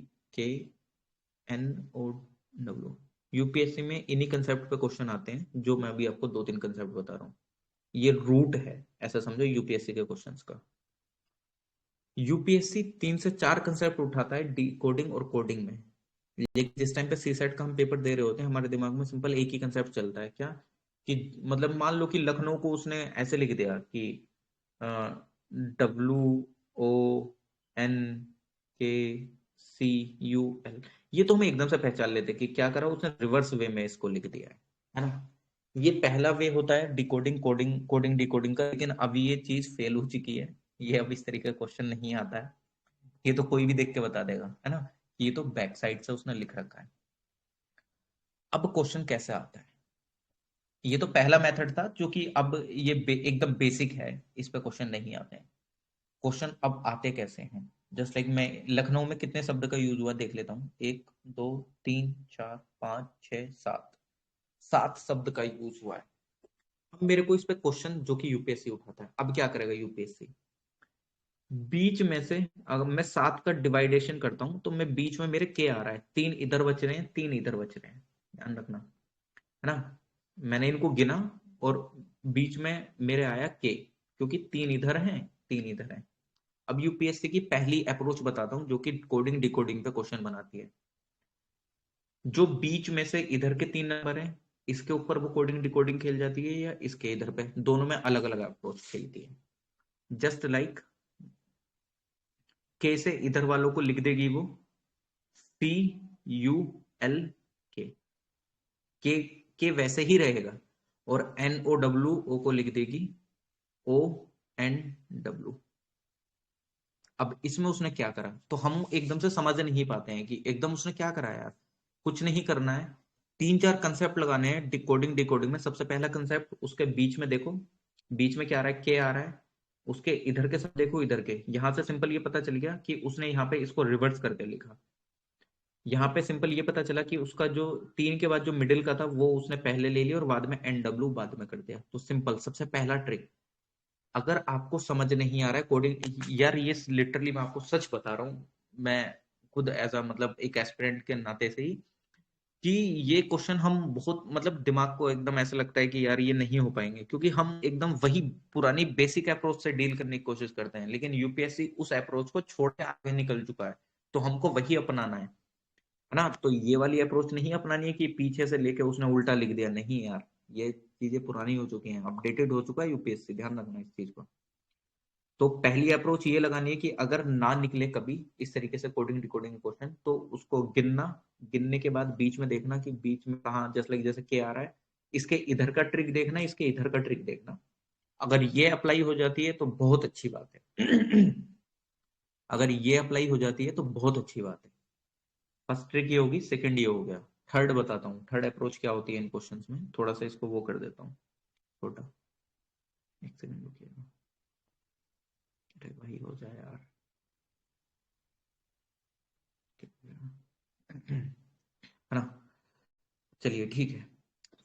यूपीएससी में इन्हीं कंसेप्ट पे क्वेश्चन आते हैं जो मैं अभी आपको दो तीन कंसेप्ट बता रहा हूँ। ये रूट है, ऐसा समझो यूपीएससी के क्वेश्चंस का। यूपीएससी 3 से 4 कंसेप्ट उठाता है डी कोडिंग और कोडिंग में, लेकिन जिस टाइम पे सी सेट का हम पेपर दे रहे होते हैं हमारे दिमाग में सिंपल एक ही कंसेप्ट चलता है, क्या कि मतलब मान लो कि लखनऊ को उसने ऐसे लिख दिया कि WONKCUL, ये तो हम एकदम से पहचान लेते कि क्या करा उसने, रिवर्स वे में इसको लिख दिया है ना। ये पहला वे होता है डिकोडिंग कोडिंग कोडिंग डिकोडिंग का, लेकिन अब ये चीज फेल हो चुकी है, ये अब इस तरीके का क्वेश्चन नहीं आता है। ये तो कोई भी देख के बता देगा, है ना। ये तो बैक साइड से उसने लिख रखा है। अब क्वेश्चन कैसे आता है, ये तो पहला मेथड था जो कि अब ये एकदम बेसिक है, इस पे क्वेश्चन नहीं आते हैं। क्वेश्चन अब आते कैसे हैं, जस्ट लाइक मैं लखनऊ में कितने शब्द का यूज हुआ देख लेता हूँ, 1 2 3 4 5 6 7, 7 शब्द का यूज हुआ है। अब मेरे को इस पे क्वेश्चन जो कि यूपीएससी उठाता है, अब क्या करेगा यूपीएससी, बीच में से अगर मैं 7 का डिवाइडेशन करता हूं तो मैं बीच में मेरे के आ रहा है, 3 इधर बच रहे हैं 3 इधर बच रहे हैं, ध्यान रखना, है ना। मैंने इनको गिना और बीच में मेरे आया के, क्योंकि 3 इधर हैं 3 इधर हैं। अब यूपीएससी की पहली अप्रोच बताता हूं जो कि कोडिंग डिकोडिंग पे क्वेश्चन बनाती है। जो बीच में से इधर के 3 नंबर हैं, इसके ऊपर वो कोडिंग डिकोडिंग खेल जाती है, या इसके इधर पे, दोनों में अलग अलग अप्रोच खेलती है। जस्ट लाइक के से इधर वालों को लिख देगी वो CUL के के वैसे ही रहेगा, और NOWO को लिख देगी ONW। अब इसमें उसने क्या करा तो हम एकदम से समझ नहीं पाते हैं कि एकदम उसने क्या करा यार। कुछ नहीं करना है, 3 4 कंसेप्ट लगाने हैं डिकोडिंग डिकोडिंग में। सबसे पहला कंसेप्ट उसके बीच में देखो, बीच में क्या आ रहा है, के आ रहा है। उसके इधर के सब देखो, इधर के, यहां से सिंपल ये पता चल गया कि उसने यहाँ पे इसको रिवर्स करके लिखा। यहाँ पे सिंपल ये पता चला कि उसका जो 3 के बाद जो मिडिल का था वो उसने पहले ले लिया और बाद में NW बाद में कर दिया। तो सिंपल सबसे पहला ट्रिक, अगर आपको समझ नहीं आ रहा है कोडिंग, यार ये लिटरली मैं आपको सच बता रहा हूँ, मैं खुद एज अ मतलब एक एस्पिरेंट के नाते से ही, कि ये क्वेश्चन हम बहुत मतलब दिमाग को एकदम ऐसा लगता है कि यार ये नहीं हो पाएंगे, क्योंकि हम एकदम वही पुरानी बेसिक अप्रोच से डील करने की कोशिश करते हैं, लेकिन यूपीएससी उस अप्रोच को छोड़ के आगे निकल चुका है। तो हमको वही अपनाना है ना। तो ये वाली अप्रोच नहीं अपनानी है कि पीछे से लेके उसने उल्टा लिख दिया, नहीं यार, ये चीजें पुरानी हो चुकी हैं, अपडेटेड हो चुका है यूपीएससी, ध्यान रखना इस चीज को। तो पहली अप्रोच ये लगानी है कि अगर ना निकले कभी इस तरीके से कोडिंग डिकोडिंग क्वेश्चन, तो उसको गिनना, गिनने के बाद बीच में देखना कि बीच में कहाँ, जस्ट लाइक जैसे के आ रहा है, इसके इधर का ट्रिक देखना, इसके इधर का ट्रिक देखना। अगर ये अप्लाई हो जाती है तो बहुत अच्छी बात है। अगर ये अप्लाई हो जाती है तो बहुत अच्छी बात है। फर्स्ट ट्रिक ये होगी, सेकंड ये हो गया। थर्ड बताता हूँ, थर्ड अप्रोच क्या होती है इन क्वेश्चंस में, थोड़ा सा इसको वो कर देता हूँ छोटा। एक सेकंड रुकिएगा, अरे भाई हो जाए यार। है ना, चलिए ठीक है।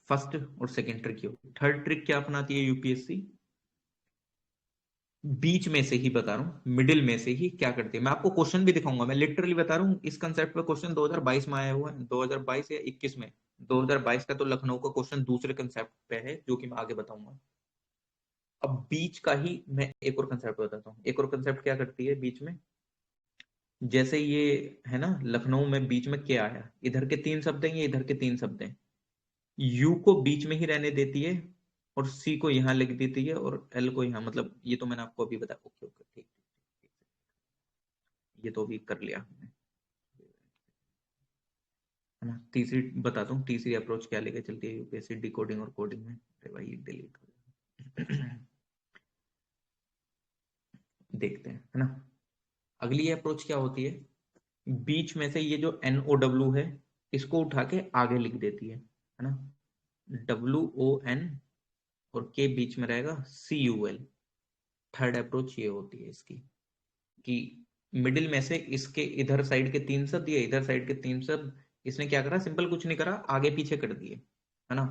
फर्स्ट और सेकंड ट्रिक ये, थर्ड ट्रिक क्या अपनाती है यूपीएससी, बीच में से ही बता रहा हूँ, मिडिल में से ही क्या करती है। मैं आपको क्वेश्चन भी दिखाऊंगा, मैं लिटरली बता रहा हूँ, इस कंसेप्ट पे क्वेश्चन 2022 में आया हुआ है, 2022 या 21 में। 2022 का तो लखनऊ का क्वेश्चन दूसरे कंसेप्ट पे है जो कि मैं आगे बताऊंगा। अब बीच का ही मैं एक और कंसेप्ट बताता हूँ। एक और कंसेप्ट क्या करती है बीच में, जैसे ये है ना, लखनऊ में बीच में क्या आया, इधर के 3 शब्द हैं, ये इधर के 3 शब्द हैं, यू को बीच में ही रहने देती है, और सी को यहाँ लिख देती है, और एल को यहाँ, मतलब ये तो मैंने आपको अभी बताया। ओके ओके ठीक, ये तो अभी कर लिया हमने, है ना। तीसरी बताता हूँ, तीसरी अप्रोच क्या लेके चलती है यूपीएससी डिकोडिंग और कोडिंग में। अरे भाई डिलीट हो गया। देखते हैं, है ना। अगली अप्रोच क्या होती है, बीच में से ये जो NOW है इसको उठा के आगे लिख देती है ना। WON और के बीच में रहेगा CUL। थर्ड अप्रोच ये होती है इसकी कि मिडिल में से इसके इधर साइड के 3 शब्द या इधर साइड के 3 शब्द इसने क्या करा, सिंपल कुछ नहीं करा, आगे पीछे कर दिए, है ना।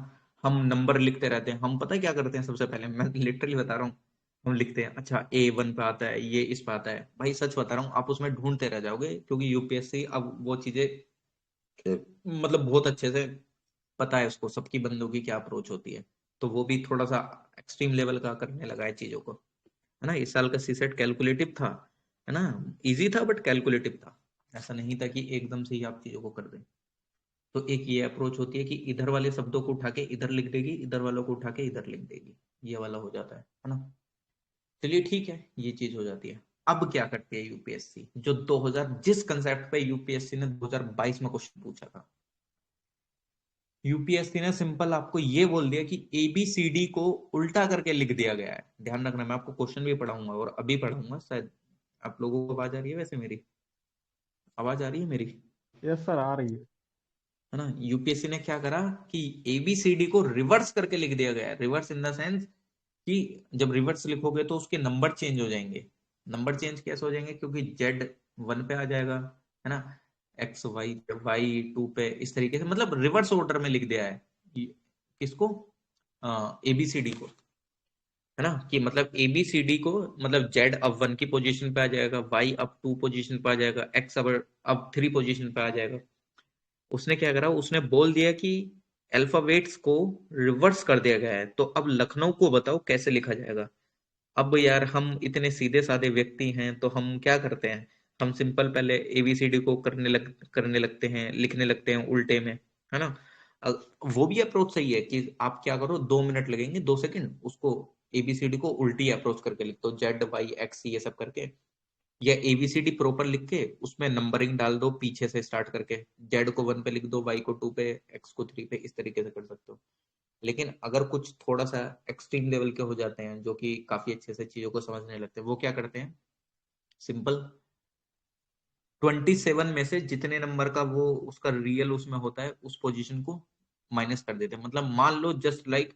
हम नंबर लिखते रहते हैं, हम पता है क्या करते हैं, सबसे पहले मैं लिटरली बता रहा हूँ, हम लिखते हैं अच्छा A1 पे आता है, ये इस पे आता है, भाई सच बता रहा हूँ आप उसमें ढूंढते रह जाओगे, क्योंकि यूपीएससी अब वो चीजें मतलब बहुत अच्छे से पता है उसको, सबकी बंदों की क्या अप्रोच होती है, तो वो भी थोड़ा सा एक्सट्रीम लेवल का करने लगा है चीजों को, है ना। इस साल का सीसेट कैलकुलेटिव था, है ना, इजी था बट कैलकुलेटिव था, ऐसा नहीं था कि एकदम से ही आप चीजों को कर दें। तो एक ये अप्रोच होती है कि इधर वाले शब्दों को उठा के इधर लिख देगी, इधर वालों को उठा के इधर लिख देगी, ये वाला हो जाता है ना। चलिए ठीक है, ये चीज हो जाती है। अब क्या करती है यूपीएससी, जो 2000 जिस कंसेप्ट पे यूपीएससी ने 2022 में क्वेश्चन पूछा था, यूपीएससी ने सिंपल आपको ये बोल दिया कि ABCD को उल्टा करके लिख दिया गया है। ध्यान रखना, मैं आपको क्वेश्चन भी पढ़ाऊंगा और अभी पढ़ाऊंगा, शायद आप लोगों को आवाज आ रही है, वैसे मेरी आवाज आ रही है मेरी, यस सर, आ रही है। है ना। यूपीएससी ने क्या करा कि ABCD को रिवर्स करके लिख दिया गया है, रिवर्स इन द सेंस कि जब रिवर्स लिखोगे तो उसके नंबर चेंज हो जाएंगे। नंबर चेंज कैसे हो जाएंगे, क्योंकि Z1 पे आ जाएगा, है ना, X Y2 पे, इस तरीके से मतलब रिवर्स ऑर्डर में लिख दिया है किसको, ABCD को, है ना। कि मतलब ABCD को मतलब Z अब 1 की पोजीशन पे आ जाएगा, Y अब 2 पोजीशन पे आ जाएगा, X अब 3 पोजीशन पे आ जाएगा। उसने क्या करा, उसने बोल दिया कि अल्फाबेट्स को रिवर्स कर दिया गया है, तो अब लखनऊ को बताओ कैसे लिखा जाएगा। अब यार हम इतने सीधे साधे व्यक्ति हैं, तो हम क्या करते हैं, हम सिंपल पहले ABCD को करने लगते हैं, लिखने लगते हैं उल्टे में, है ना। वो भी अप्रोच सही है कि आप क्या करो, 2 मिनट लगेंगे, 2 सेकंड, उसको ABCD को उल्टी अप्रोच करके लिख दो, Z Y X ये सब करके, या ABCD प्रॉपर लिख के उसमें नंबरिंग डाल दो पीछे से स्टार्ट करके, Z को 1 पे लिख दो, Y को 2 पे, X को 3 पे, इस तरीके से कर सकते हो। लेकिन अगर कुछ थोड़ा सा एक्सट्रीम लेवल के हो जाते हैं, जो कि काफी अच्छे से चीजों को समझने लगते हैं, वो क्या करते हैं, सिंपल 27 में से जितने नंबर का वो उसका रियल उसमें होता है, उस पोजीशन को माइनस कर देते हैं। मतलब मान लो जस्ट लाइक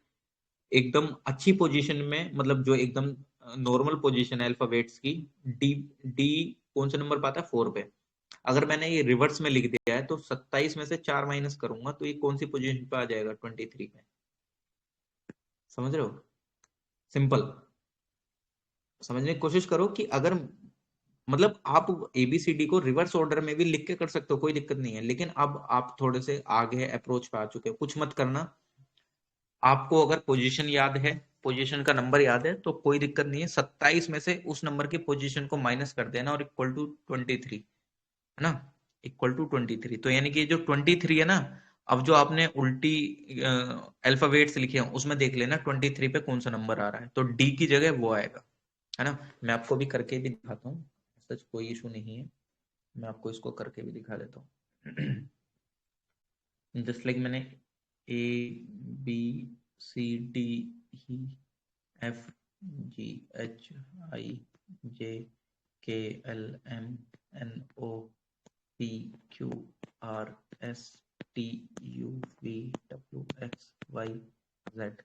एकदम अच्छी पोजीशन में, मतलब जो एकदम नॉर्मल पोजीशन है अल्फाबेट्स की, डी डी कौन से नंबर पाता है, 4 पे, अगर मैंने ये रिवर्स में लिख दिया है तो 27 में से 4 माइनस करूंगा तो ये कौन सी पोजीशन पे आ जाएगा, 23 पे। समझ रहे हो, सिंपल समझने की कोशिश करो कि अगर मतलब आप ABCD को रिवर्स ऑर्डर में भी लिख के कर सकते हो, कोई दिक्कत नहीं है, लेकिन अब आप थोड़े से आगे अप्रोच पे आ चुके हो, कुछ मत करना। आपको अगर पोजीशन याद है, पोजीशन का नंबर याद है, तो कोई दिक्कत नहीं है, 27 में से उस नंबर की पोजीशन को माइनस कर देना और इक्वल टू 23, है ना, इक्वल टू 23। तो यानी कि जो 23 है ना, अब जो आपने उल्टी अल्फाबेट्स लिखे हैं उसमें देख लेना 23 पे कौन सा नंबर आ रहा है, तो डी की जगह वो आएगा, है ना। मैं आपको भी करके भी दिखाता हूँ, सच कोई इशू नहीं है, मैं आपको इसको करके भी दिखा देता हूँ। जस्ट लाइक मैंने ABCDEFGHIJKLMNOPQRSTUVWXYZ,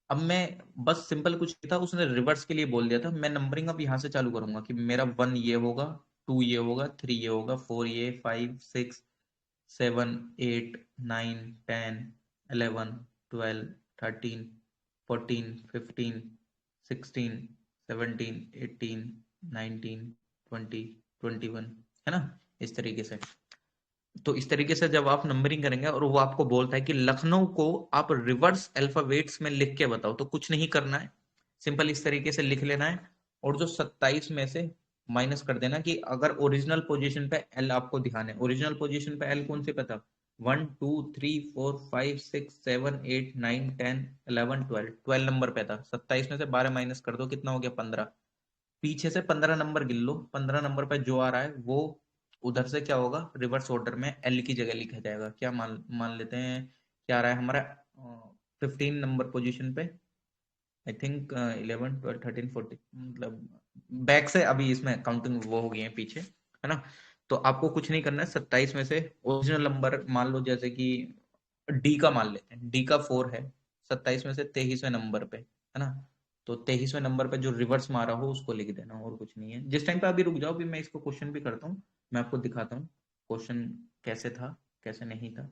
अब मैं बस सिंपल कुछ था, उसने रिवर्स के लिए बोल दिया था, मैं नंबरिंग अब यहाँ से चालू करूंगा कि मेरा 1 ये होगा, 2 ये होगा, 3 ये होगा, 4 ये, 5 6 7 8 9 10 11 12 13 14 15 16 17 18 19 20 21, है ना, इस तरीके से। तो इस तरीके से जब आप नंबरिंग करेंगे और वो आपको बोलता है कि लखनऊ को आप रिवर्स अल्फाबेट्स में लिख के बताओ, तो कुछ नहीं करना है, सिंपल इस तरीके से लिख लेना है और जो 27 में से माइनस कर देना, कि अगर ओरिजिनल पोजीशन पे एल आपको ध्यान है, ओरिजिनल पोजीशन पे एल कौन से पता, 1 2 3 4 5 6 7 8 9 10 11 12, 12 नंबर पे था, 27 में से 12 माइनस कर दो, कितना हो गया, 15। पीछे से 15 नंबर गिन लो, 15 नंबर पे जो आ रहा है वो उधर से क्या होगा, रिवर्स ऑर्डर में एल की जगह लिखा जाएगा। क्या मान मान लेते हैं, क्या आ रहा है हमारा 15 नंबर पोजीशन पे, आई थिंक 11 12 13 14, मतलब बैक से अभी इसमें काउंटिंग वो हो गई है पीछे, है ना। तो आपको कुछ नहीं करना है, 27 में से ओरिजिनल नंबर मान लो, जैसे कि डी का मान लेते हैं, डी का 4 है, 27 में से 23वें नंबर पे, है ना। तो 23वें नंबर पे जो रिवर्स मारा हो उसको लिख देना, और कुछ नहीं है। जिस टाइम पे अभी रुक जाओ, अभी मैं इसको क्वेश्चन भी करता हूँ, मैं आपको दिखाता हूँ क्वेश्चन कैसे था कैसे नहीं था,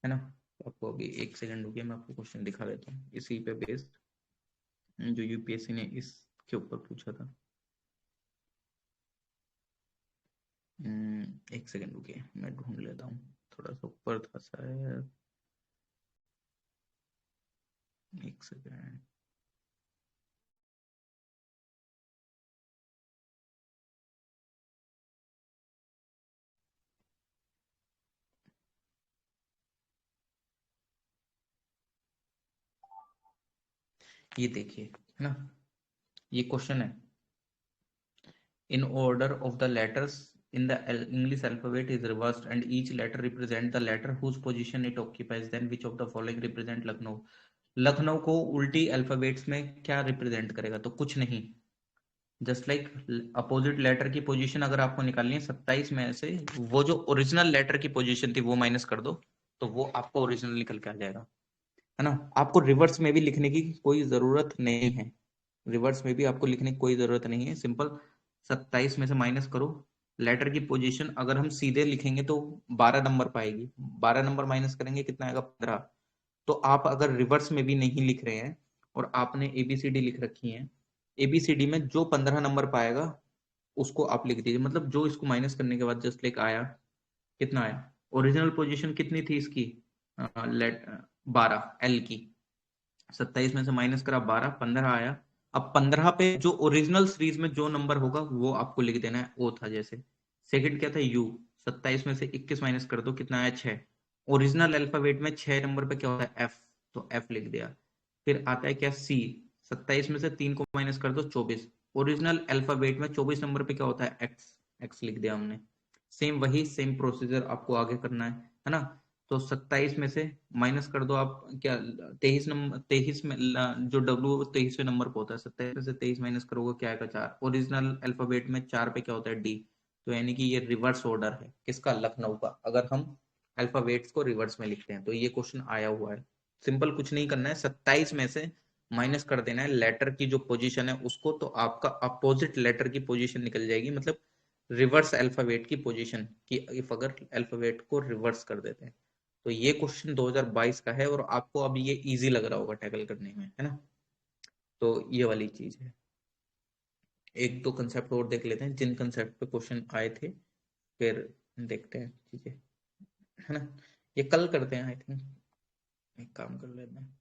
है ना। तो आपको अभी 1 सेकंड रुकिए, मैं आपको क्वेश्चन दिखा देता हूँ इसी पे बेस्ड, जो यूपीएससी ने इसके ऊपर पूछा था। 1 सेकंड रुकिए, मैं ढूंढ लेता हूँ, थोड़ा सा ऊपर था शायद। 1 सेकंड। ये देखिए, है ना, ये क्वेश्चन है, in order of the letters in the English alphabet is reversed and each letter represent the letter whose position it occupies, then which of the following represent Lucknow. Lucknow को उल्टी अल्फाबेट्स में क्या रिप्रेजेंट करेगा, तो कुछ नहीं, जस्ट लाइक अपोजिट लेटर की position अगर आपको निकालनी है 27 में से, वो जो ओरिजिनल लेटर की पोजीशन थी वो माइनस कर दो, तो वो आपको ओरिजिनल निकल के आ जाएगा, है ना। आपको रिवर्स में भी लिखने की कोई जरूरत नहीं है, रिवर्स में भी आपको लिखने की कोई जरूरत नहीं है, सिंपल 27 में से माइनस करो, लेटर की पोजीशन अगर हम सीधे लिखेंगे तो 12 नंबर पाएगी, 12 नंबर माइनस करेंगे कितना आएगा, 15। तो आप अगर रिवर्स में भी नहीं लिख रहे हैं और आपने एबीसीडी लिख रखी है, एबीसीडी में जो 15 नंबर पाएगा उसको आप लिख दीजिए, मतलब जो इसको माइनस करने के बाद जस्ट लाइक आया, कितना आया, ओरिजिनल पोजीशन कितनी थी इसकी, लेट 12 एल की, 27 में से माइनस करा 12, 15 आया। अब 15 पे जो ओरिजिनल सीरीज में जो नंबर होगा वो आपको लिख देना है, ओ था जैसे। सेकंड क्या था, यू, 27 में से 21 माइनस कर दो, कितना आया 6। ओरिजिनल अल्फाबेट में 6 नंबर पे क्या होता है, एफ, तो एफ लिख दिया। फिर आता है क्या, सी, 27 में से 3 को माइनस कर दो, 24। ओरिजिनल अल्फाबेट में 24 नंबर पे क्या होता है, एक्स, एक्स लिख दिया हमने। सेम वही सेम प्रोसीजर आपको आगे करना है ना। तो 27 में से माइनस कर दो आप क्या, 23 नंबर, 23 में जो डब्ल्यू 23वें नंबर पे होता है, 27 में से 23 माइनस करोगे क्या आएगा, 4। ओरिजिनल अल्फाबेट में 4 पे क्या होता है, डी। तो यानी कि ये रिवर्स ऑर्डर है किसका, लखनऊ का, अगर हम अल्फाबेट्स को रिवर्स में लिखते हैं तो ये क्वेश्चन आया हुआ है। सिंपल कुछ नहीं करना है, 27 में से माइनस कर देना है लेटर की जो पोजीशन है उसको, तो आपका अपोजिट लेटर की पोजीशन निकल जाएगी, मतलब रिवर्स अल्फाबेट की पोजीशन की, इफ अगर अल्फाबेट को रिवर्स कर देते हैं। तो ये क्वेश्चन 2022 का है और आपको अब ये इजी लग रहा होगा टैकल करने में, है ना। तो ये वाली चीज है। एक दो कंसेप्ट और देख लेते हैं जिन कंसेप्ट पे क्वेश्चन आए थे, फिर देखते हैं चीजें, है ना। ये कल करते हैं आई थिंक, एक काम कर लेते हैं।